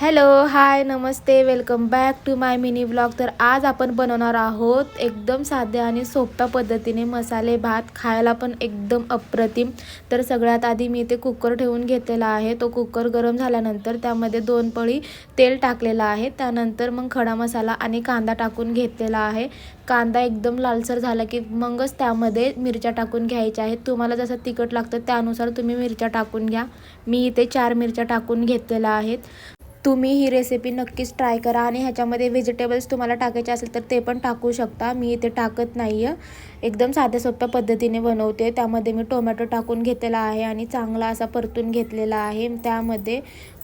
Hello, hi, नमस्ते, welcome back to my mini vlog. तर आज आपण बनवणार आहोत एकदम साध्या आणि सोप्या पद्धतीने मसाले भात, खायला पण एकदम अप्रतिम. तर सगळ्यात आधी मी इथे कुकर ठेवून घेतलेला आहे. तो कुकर गरम झाल्यानंतर त्यामध्ये 2 पळी तेल टाकलेलं आहे. त्यानंतर मग खडा मसाला आणि कांदा टाकून घेतलेला आहे. कांदा एकदम लालसर झाला की मगच त्यामध्ये मिरच्या टाकून घ्यायच्या आहेत. तुम्हाला जसं तिखट लागतं त्यानुसार तुम्ही मिरच्या टाकून घ्या. मी इथे 4 मिरच्या टाकून घेतलेल्या आहेत. तुम्ही ही रेसिपी नक्कीच ट्राय करा आणि ह्याच्यामध्ये व्हेजिटेबल्स तुम्हाला टाकायचे असेल तर ते पण टाकू शकता. मी इथे टाकत नाही आहे. एकदम साध्या सोप्या पद्धतीने बनवते. त्यामध्ये मी टोमॅटो टाकून घेतलेला आहे आणि चांगला असा परतून घेतलेला आहे. त्यामध्ये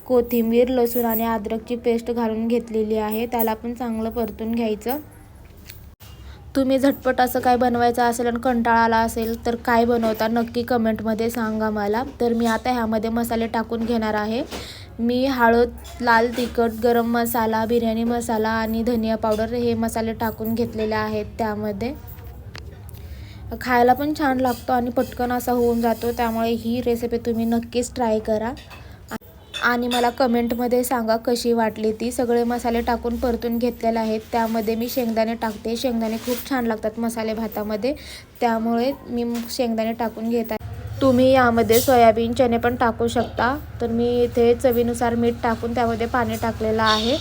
कोथिंबीर, लसूण आणि अद्रकची पेस्ट घालून घेतलेली आहे. त्याला पण चांगलं परतून घ्यायचं. तुम्ही झटपट असं काय बनवायचं असेल आणि कंटाळा आला असेल तर काय बनवता नक्की कमेंटमध्ये सांगा मला. तर मी आता ह्यामध्ये मसाले टाकून घेणार आहे. मी हळद, लाल तिखट, गरम मसाला, बिर्याणी मसाला आणि धनिया पावडर हे मसाले टाकून घेतलेले आहेत. त्यामध्ये खायला पण छान लागतो आणि पटकन असा होऊन जातो. त्यामुळे ही रेसिपी तुम्ही नक्कीच ट्राय करा आणि मला कमेंटमध्ये सांगा कशी वाटली ती. सगळे मसाले टाकून परतून घेतलेले आहेत. त्यामध्ये मी शेंगदाणे टाकते. शेंगदाणे खूप छान लागतात मसाले भातामध्ये, त्यामुळे मी शेंगदाणे टाकून घेत आहे. तुम्ही यामध्ये सोयाबीन, चणे पण टाकू शकता. तर मी इथे चवीनुसार मीठ टाकून त्यामध्ये पाणी टाकलेलं आहे.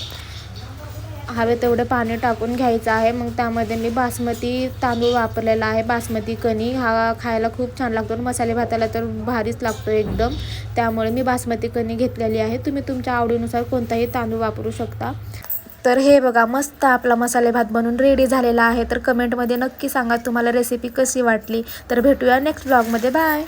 हवे तेवढे पाणी टाकून घ्यायचं आहे. मग त्यामध्ये मी बासमती तांदूळ वापरलेला आहे. बासमती कणी हा खायला खूप छान लागतो. मसाले भाताला तर भारीच लागतो एकदम. त्यामुळे मी बासमती कणी घेतलेली आहे. तुम्ही तुमच्या आवडीनुसार कोणताही तांदूळ वापरू शकता. तर हे बघा, मस्त आपला मसाले भात बनून रेडी झालेला आहे. तर कमेंटमध्ये नक्की सांगा तुम्हाला रेसिपी कशी वाटली. तर भेटूया नेक्स्ट व्लॉगमध्ये. बाय.